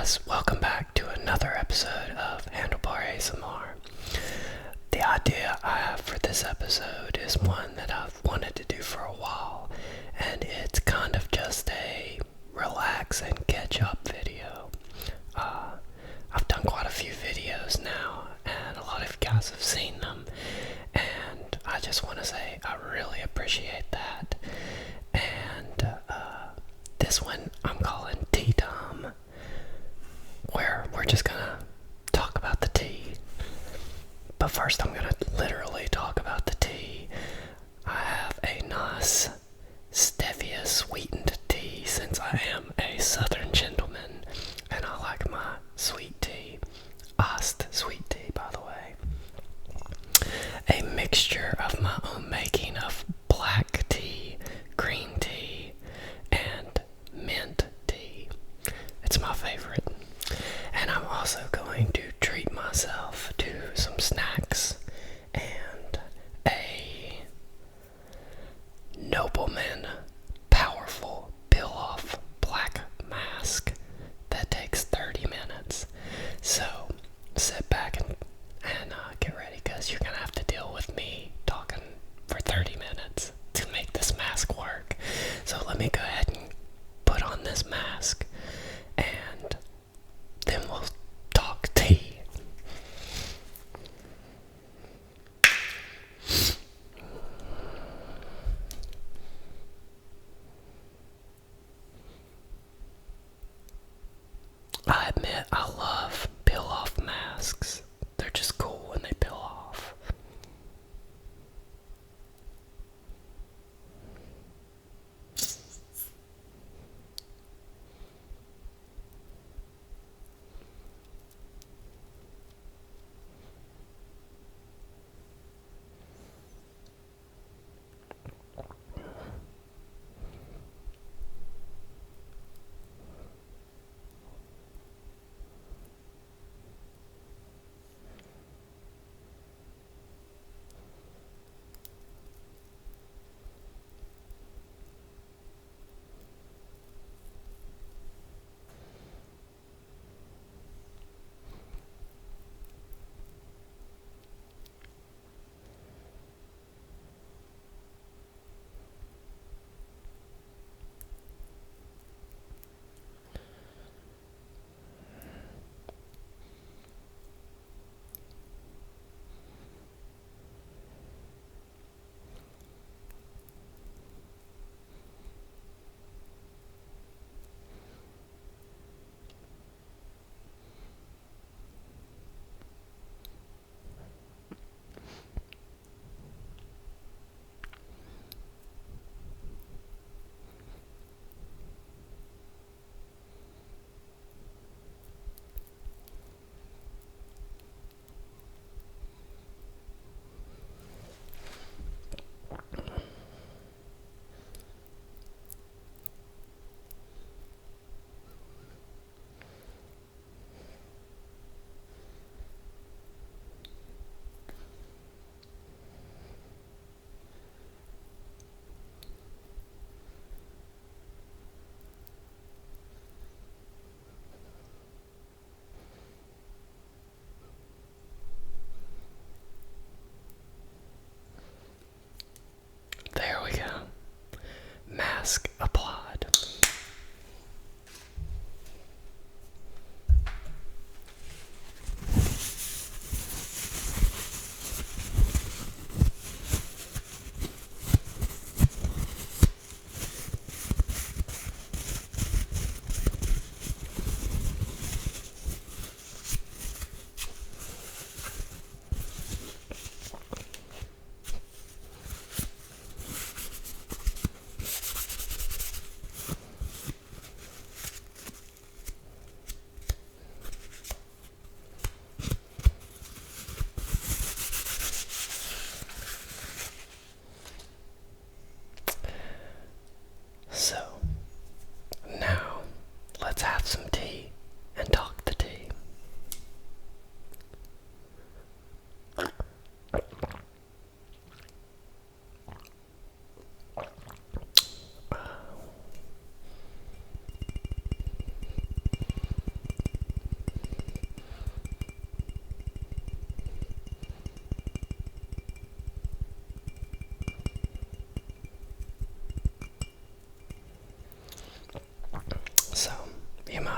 guys, welcome back to another episode of Handlebar ASMR. The idea I have for this episode is one that I've wanted to do for a while, and it's kind of just a relax and catch up video. I've done quite a few videos now, and a lot of you guys have seen them, and I just want to say I really appreciate that. And this one I'm calling Tea Time, where we're just gonna talk about the tea. But first I'm gonna literally talk about the tea. I have a nice stevia sweetened tea since I am a southern gentleman and I like my sweet tea. Iced sweet tea, by the way. A mixture of my own making of black tea, green tea, and mint tea. It's my favorite. And I'm also going to treat myself to some snacks and a Nobleman powerful peel-off black mask that takes 30 minutes. So sit back and get ready, because you're going to have to deal with me talking for 30 minutes to make this mask work. So let me go ahead and put on this mask, and then we'll talk tea. I admit I love peel-off masks. They're just cool when they peel off.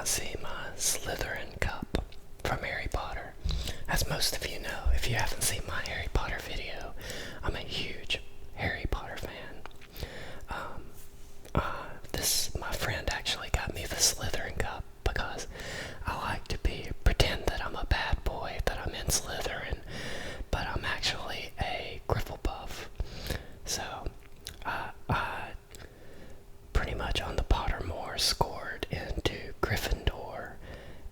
see my Slytherin cup from Harry Potter. As most of you know, if you haven't seen my Harry Potter video, I'm a huge Harry Potter fan. My friend actually got me the Slytherin cup because I like to pretend that I'm a bad boy, that I'm in Slytherin, but I'm actually a Grifflepuff. So, I pretty much on the Pottermore scored into Gryffindor,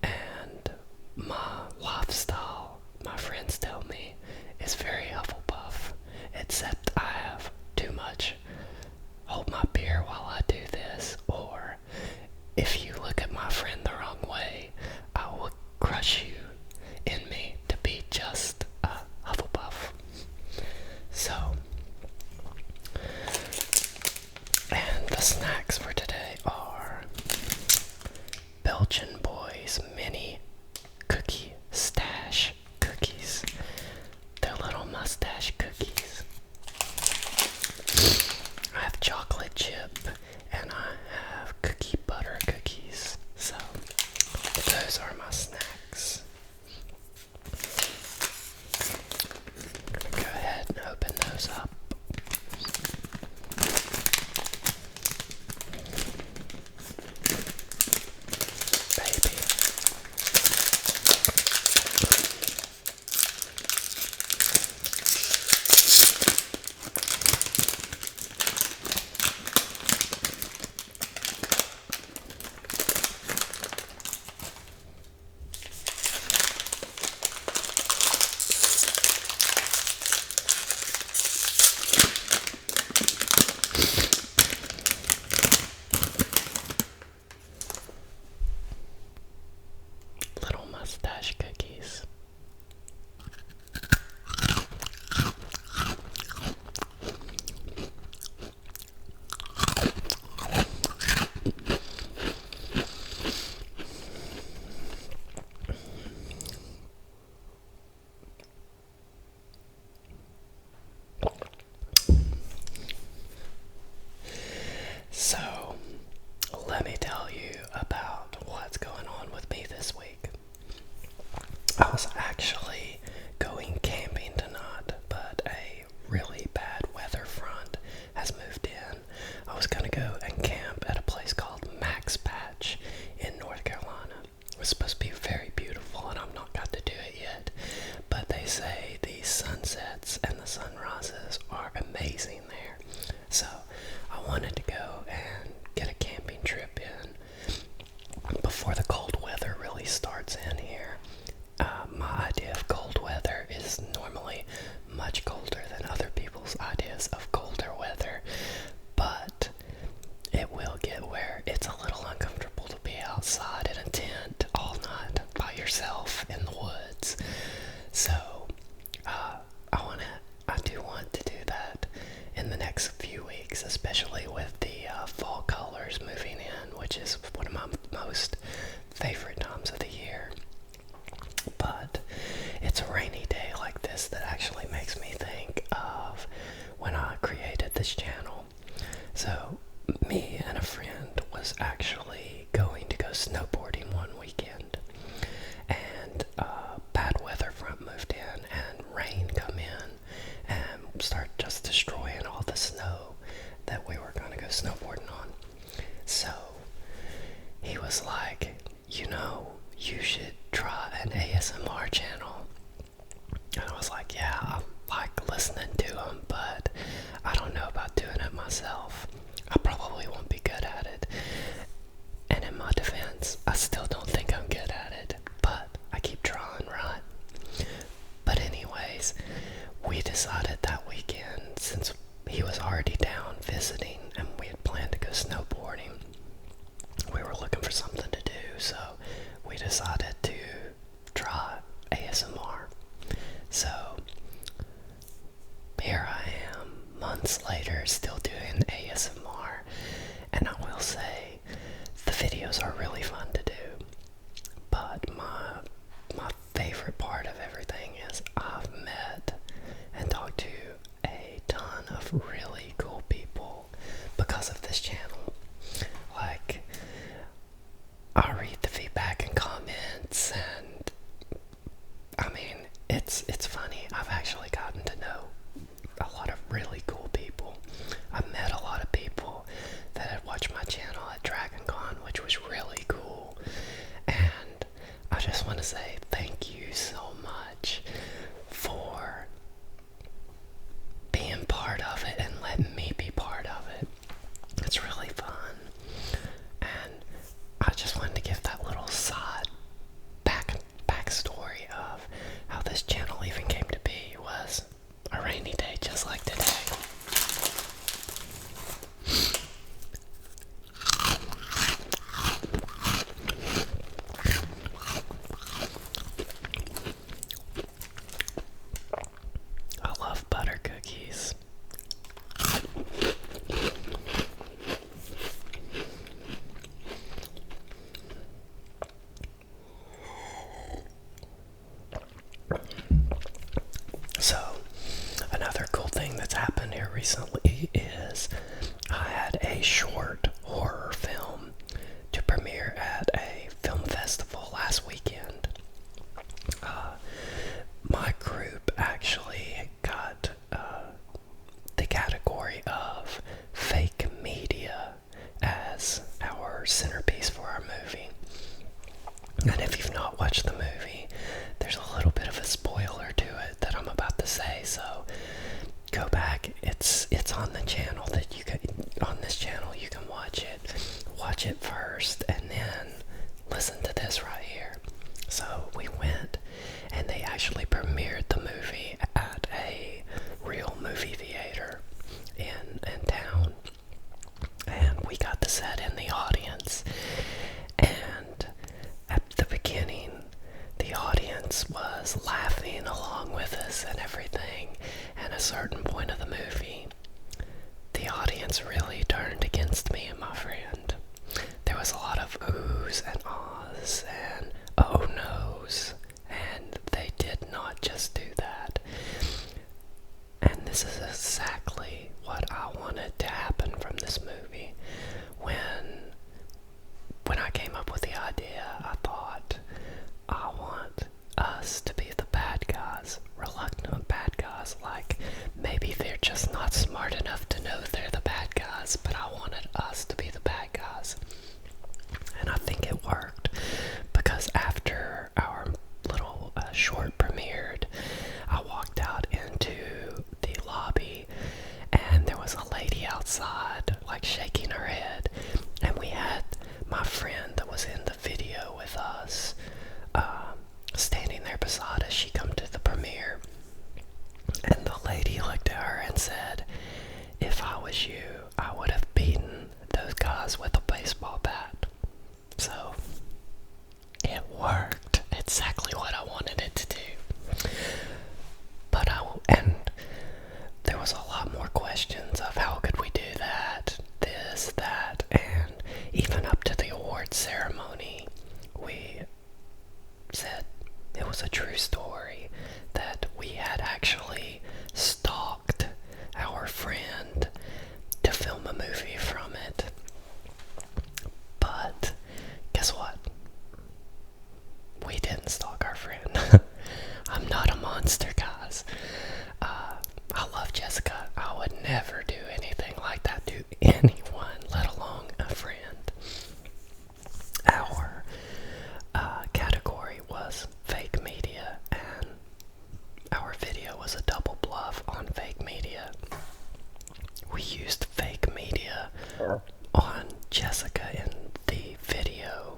and my lifestyle, my friends tell me, is very Hufflepuff, except I have too much hold my beer while I do this, or if you look at my friend the wrong way, I will crush you in me to be just a Hufflepuff. So, and the snacks for today are Belgian Boys mini cookie stash cookies. They're little mustache cookies. I have chocolate chip and I have cookie butter cookies. So those are my snacks. I'm gonna go ahead and open those up. Baby. Little mustache cookies. So, let me tell you about what's going on with me this week. I was actually going camping tonight, but a really bad weather front has moved in. I was going to go and camp at a place called Max Patch in North Carolina. It was supposed to be very beautiful, and I've not got to do it yet, but they say the sunsets and the sunrises are amazing there. So I wanted to go and get a camping trip in before the cold weather really starts in here. My idea of cold weather is normally much colder than other people's ideas of colder weather, but it will get where it's a little uncomfortable to be outside in a tent all night by yourself in the woods. So I do want to do that in the next few weeks, especially with the fall colors moving in, which is one of my most favorite times of the year. But it's a rainy day like this that actually makes me think of when I created this channel. So me and a friend was actually going to go snowboarding one weekend, and bad weather front moved in and rain come in and start just destroying all the snow that we were going to go snowboarding on. So he was like, you should try an ASMR channel. And I was like, yeah, I like listening to them, but I don't know about doing it myself. I probably won't be good at it. And in my defense, I still don't think I'm good at it, but I keep trying, right? But anyways, we decided that weekend, since he was already down visiting and we had planned to go snowboarding, we were looking for something to do, so we decided to try ASMR. So here I am, months later, still doing ASMR, and I will say the videos are really fun to do. But my favorite part of everything is I've met and talked to a ton of really cool people because of this channel. Like, I read the feedback I had a short horror film to premiere at a film festival last weekend. My group actually got the category of fake media as our centerpiece for our movie. And if you've not watched the movie, there's a little bit of a spoiler to it that I'm about to say, so go back. It's on the channel that you can, on this channel you can watch it. Watch it first and then listen to this right here. So we went and they actually premiered the movie at a real movie theater in town. And we got to sit in the audience. And at the beginning, the audience was laughing along with us and everything. And at a certain point of the movie, the audience really turned against me and my friend. There was a lot of oohs and ahs and oh no's, and they did not just do that. And this is exactly what I wanted to happen from this movie. When I came up with the idea, I thought, I want us to be the bad guys, reluctant bad guys, like maybe they're just not smart enough to know they're the bad guys, but I wanted us to be the bad guys. And I think it worked, because after our little short premiered, I walked out into the lobby and there was a lady outside like shaking her head, and we had my friend that was in the video with us standing there beside us. She come to the premiere, and the lady looked at her and said, "If I was you, I would have beaten those guys with a baseball bat." So it worked exactly what I wanted it to do. And there was a lot more questions of how could we do that, this, that, and even up to the awards ceremony, we said it was a true story, that we had actually stalked our friend to film a movie from it. But guess what? We didn't stalk our friend. I'm not a monster, guys. I love Jessica. I would never do anything like that to anyone, let alone a friend. Our category was fake media, and our video was a double bluff on fake media. We used fake media on Jessica in the video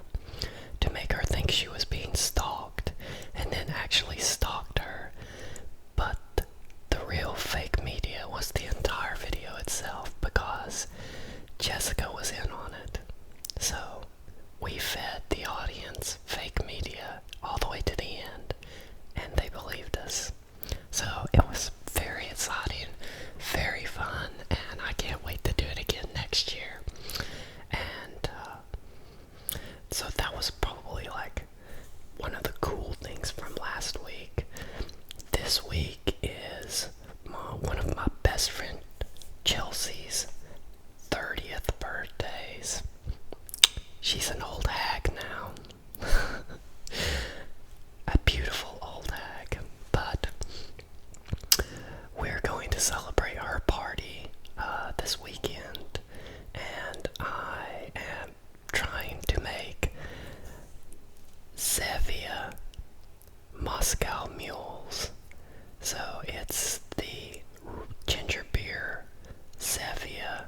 to make her think she was being stalked, and then actually stalked her. But the real fake media was the entire video itself, because Jessica was in on it. So we fed the audience fake media all the way to the end, and they believed us. So it was very exciting, very fun, and I can't wait to do it again next year. And so that was probably like one of the cool things from last week. This week is one of my best friend Chelsea's 30th birthdays. She's an old hag now. A beautiful old hag. But we're going to celebrate her party this weekend, and I am trying to make Sevia Moscow mules. So it's the ginger beer Sevia,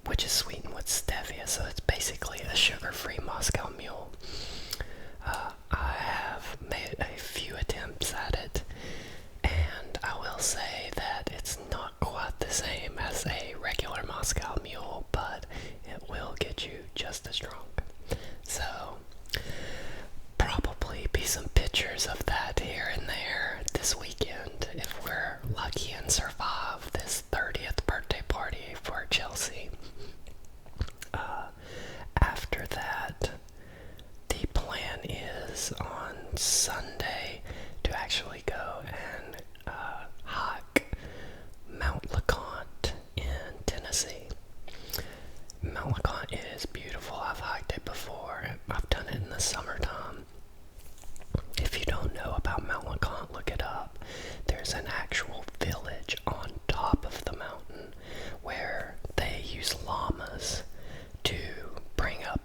which is sweetened with stevia, so it's basically a sugar-free Moscow mule. I have made a few attempts at it, and I will say that it's not quite the same as a regular Moscow mule, but it will get you just as drunk. So probably be some pictures of that here and there this weekend if we're lucky and survive this 30th birthday party for Chelsea. After that, the plan is on Sunday to actually go and hike Mount LeConte in Tennessee. there's an actual village on top of the mountain where they use llamas to bring up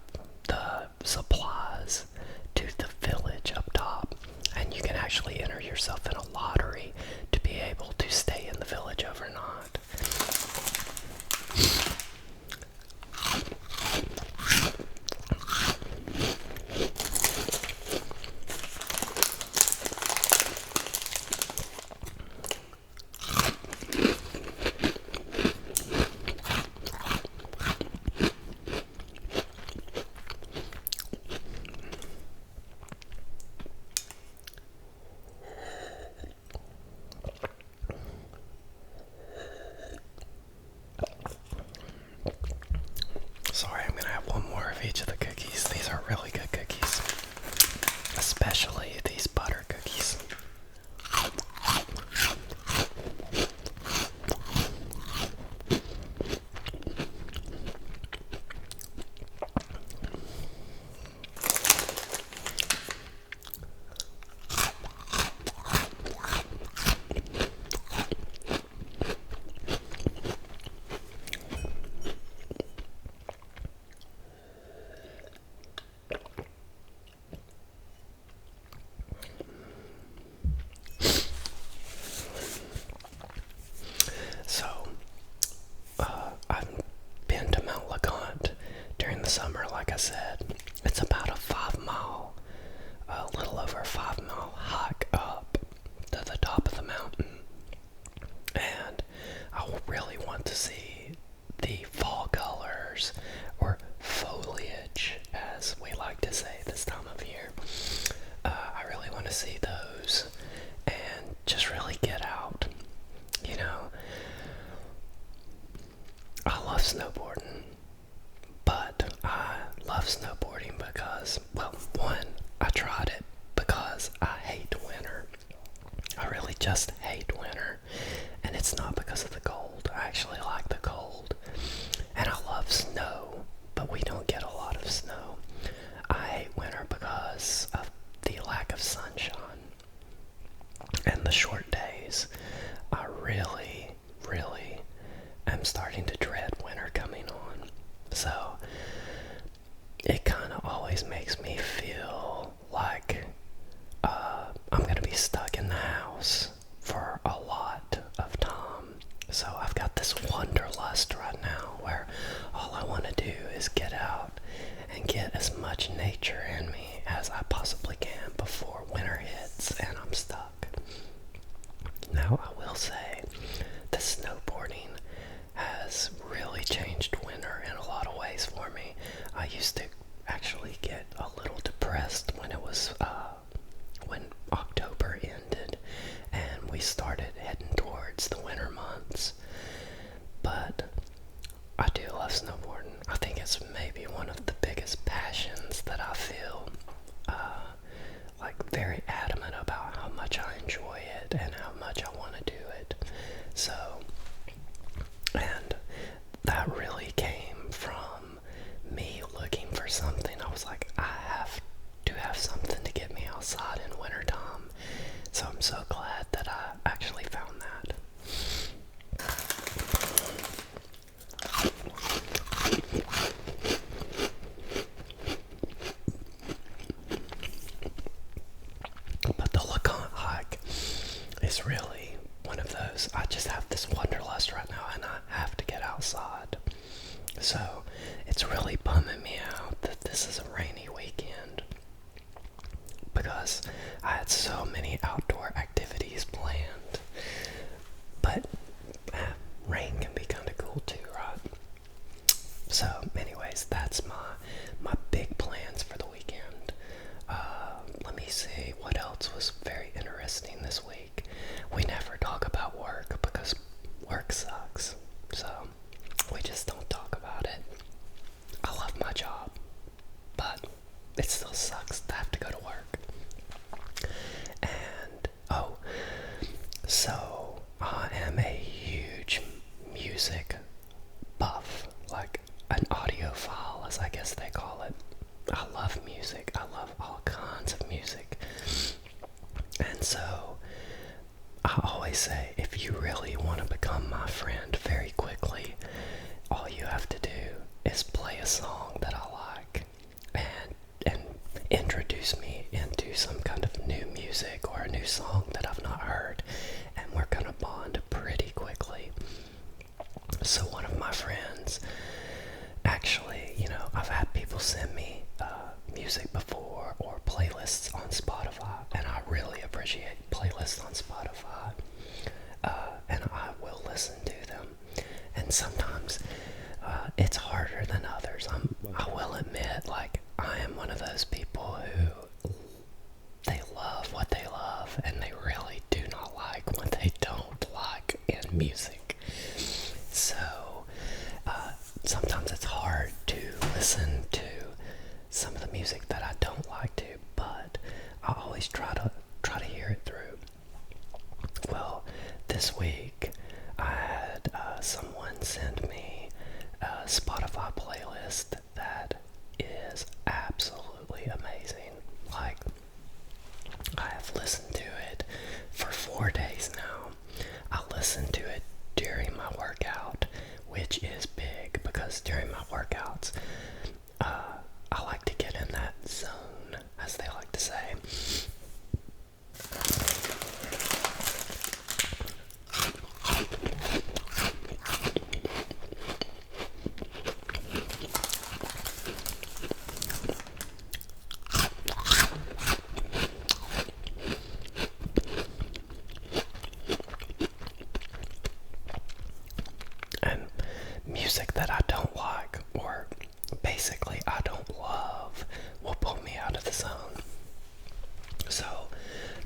the supplies to the village up top. And you can actually enter yourself in a lottery to be able to stay in the village overnight. Sorry, I'm gonna have one more of each of the cookies. These are really good cookies, especially these butter cookies. So, I've been to Mount LeConte during the summer, like I said. It's about a little over a 5 mile hike up to the top of the mountain. And I really want to see the fall colors, or foliage, as we like to say this time of year. I really want to see those and just really get out. You know, I love snowboarding, but I love snowboarding because, well, one, I tried it because I hate winter. I really just hate winter, and it's not because of the cold. I actually like the cold, and I love snow, but we don't get a lot of snow. I hate winter because of the lack of sunshine and the short days. I really, really am starting to dread winter coming on. So it kind of always makes me feel like I'm going to be stuck in the house for a lot of time. So I've got this wanderlust right now where all I want to do is get out and get as much nature in me as I possibly can before winter hits and I'm stuck. Now, I will say the snowboarding has really changed winter in a lot of ways for me. I used to actually get a little depressed when when October ended and we started heading towards the winter months. But I do love snowboarding. I think it's maybe one of the biggest passions that I feel. Like very adamant about how much I enjoy it and how much I want to do it. So, and that really came from me looking for something. I was like, I have to have something to get me outside in wintertime. So I'm so glad that I actually found that. But the LeConte hike is really one of those. I just have this wanderlust right now and I have to get outside. So it's really bumming me out that this is a rainy weekend because I had so many outdoor activities planned. But rain can be kind of cool too, right? So anyways, that's my big plans for the weekend. Let me see what else was very interesting this week. We never talk about work because work sucks. So we just don't talk about it. I love my job, but it still sucks to have to go to work. And so I am a huge music buff, like an audiophile, as I guess they call it. I love music. I love all kinds of music. And so I always song that I've not heard, and we're gonna bond pretty quickly. So one of my friends, actually, I've had people send me music before or playlists on Spotify, and I really appreciate playlists on Spotify, and I will listen to them. And sometimes it's harder than others. I will admit, like, I am one of those people who they love what they love, and they really do not like what they don't like in music. So sometimes it's hard to listen to some of the music that I don't like to, but I always try to hear it through. Well, this week I had someone send me a Spotify playlist that is absolutely amazing. Like, I have listened to it for 4 days now. I listen to it during my workout, which is big because during my workouts, I like to get in that zone, as they like to say. And music that I don't like, or basically I don't love, will pull me out of the zone. So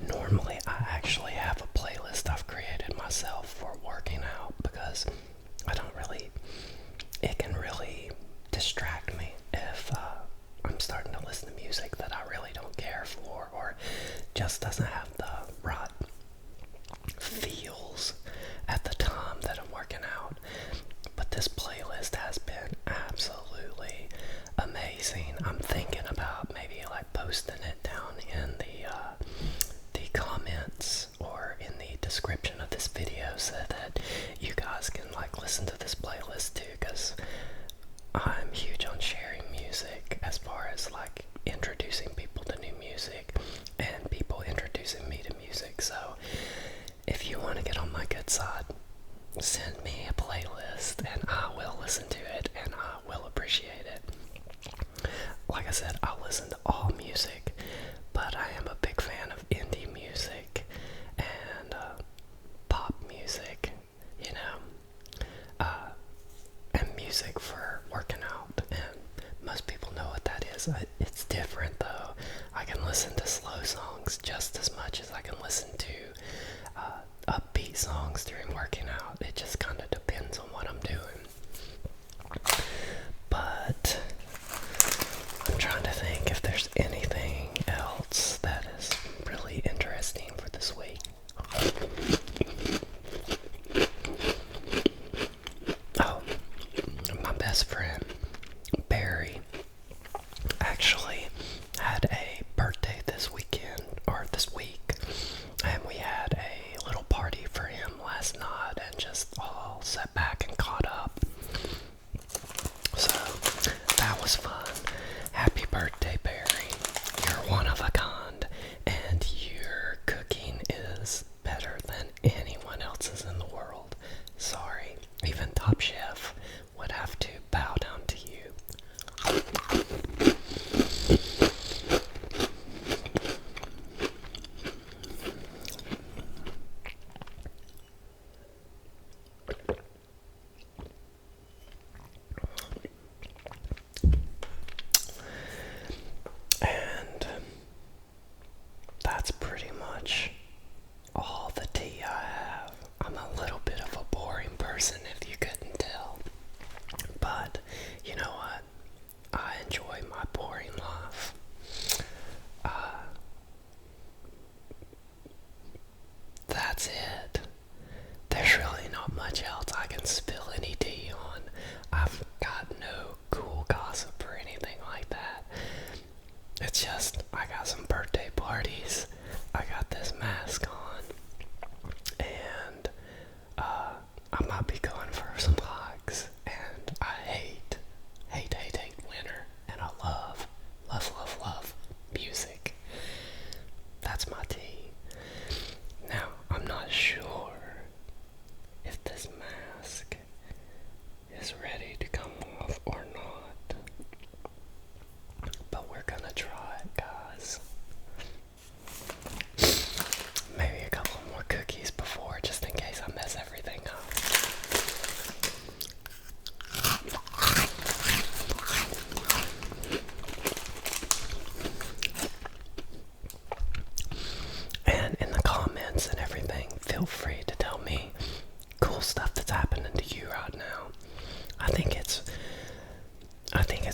normally I actually have a playlist I've created myself for working out, because it can really distract me if I'm starting to listen to music that I really don't care for, or just doesn't have the right feels at the time that I'm working out. But this playlist has been absolutely amazing. I'm thinking about maybe like posting it down in the comments or in the description of this video, so that you guys can like listen to this playlist too, because I'm huge on sharing music as far as like introducing people to new music and people introducing me to music. So if you want to get on my good side, send me a playlist and I will listen to it and I will appreciate it. Like I said, I listen to all music, but I am a big fan of indie music and pop music, and music for working out. And most people know what that is. It's different though. I can listen to slow songs just as much as I can listen to upbeat songs during working out. It just kind of depends on what I'm doing. But I'm trying to think if there's anything else that is really interesting for this week. Oh, my best friend, Barry, actually had a birthday this weekend, or this week, and we had a little party for him last night and just all sat back and caught up. So that was fun. Happy birthday, Barry. You're one of a kind, and your cooking is better than anyone else's in the world. Sorry, even Top Chef would have to bow down to you. And that's pretty much all the tea I have. I'm a little bit of a boring person, if you couldn't tell. But you know what? I enjoy my boring life. That's it. There's really not much else I can spill any tea on. I've got no cool gossip or anything like that. It's just, I got some birthday parties. I got this mask on. And I might be going for some hikes. And I hate winter. And I love music. That's my tea.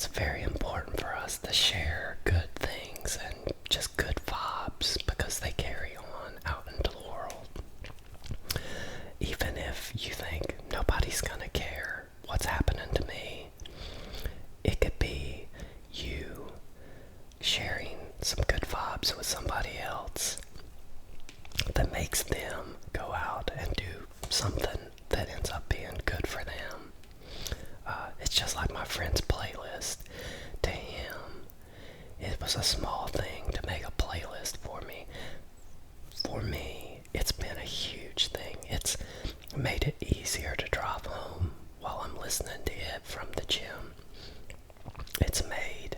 it's very important for us to share good things and just good vibes because they carry on out into the world. Even if you think nobody's gonna care what's happening to me, it could be you sharing some good vibes with somebody else that makes them go out and do something that ends up being good for them. It's just like my friend's playlist. To him, it was a small thing to make a playlist for me. For me, it's been a huge thing. It's made it easier to drive home while I'm listening to it from the gym. It's made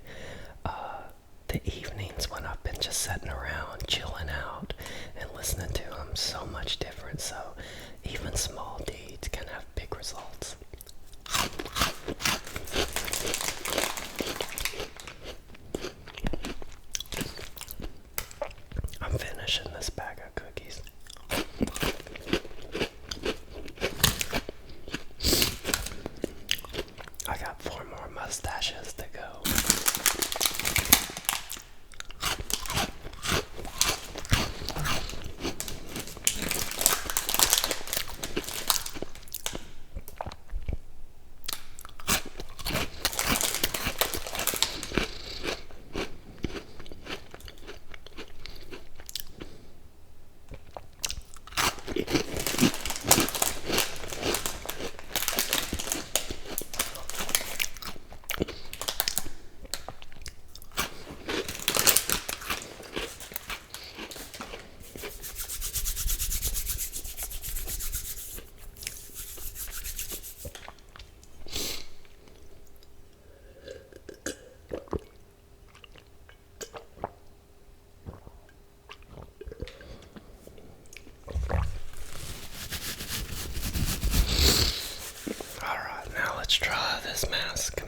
the evenings when I've been just sitting around, chilling out, and listening to them so much different. So even small deeds can have big results. I'm finishing this bag of cookies. I got 4 more mustaches to go. Let's try this mask.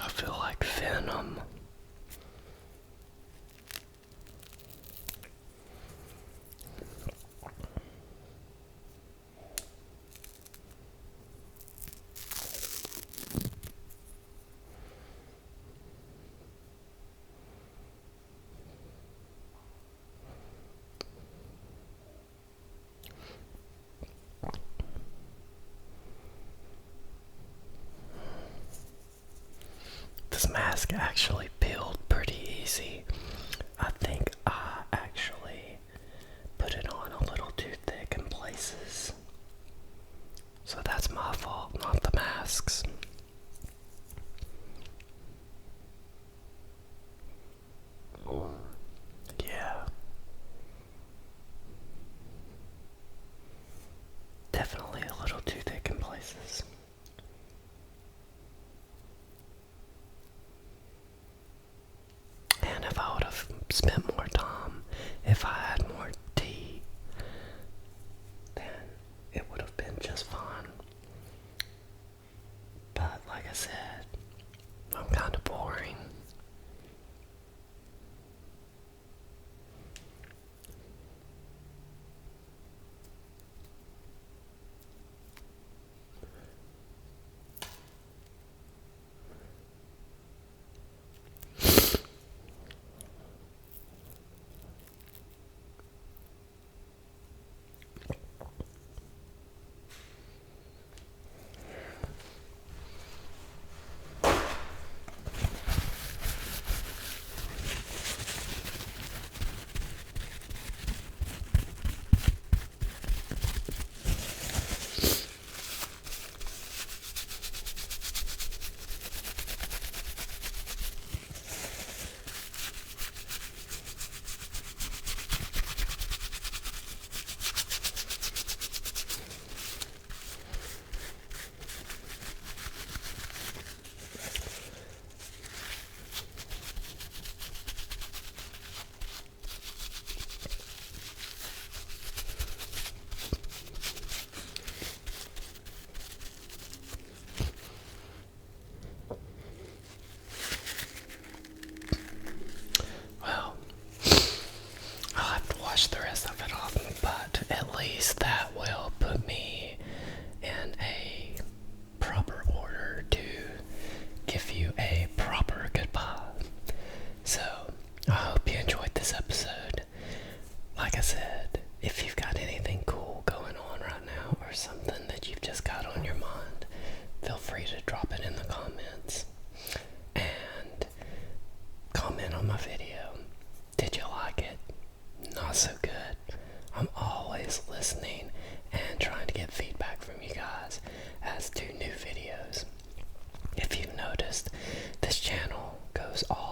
I feel like Venom. This mask actually peeled pretty easy. I think I actually put it on a little too thick in places. So that's my fault, not the masks. Yeah. Definitely a little too thick in places. not so good. I'm always listening and trying to get feedback from you guys as to new videos. If you've noticed, this channel goes all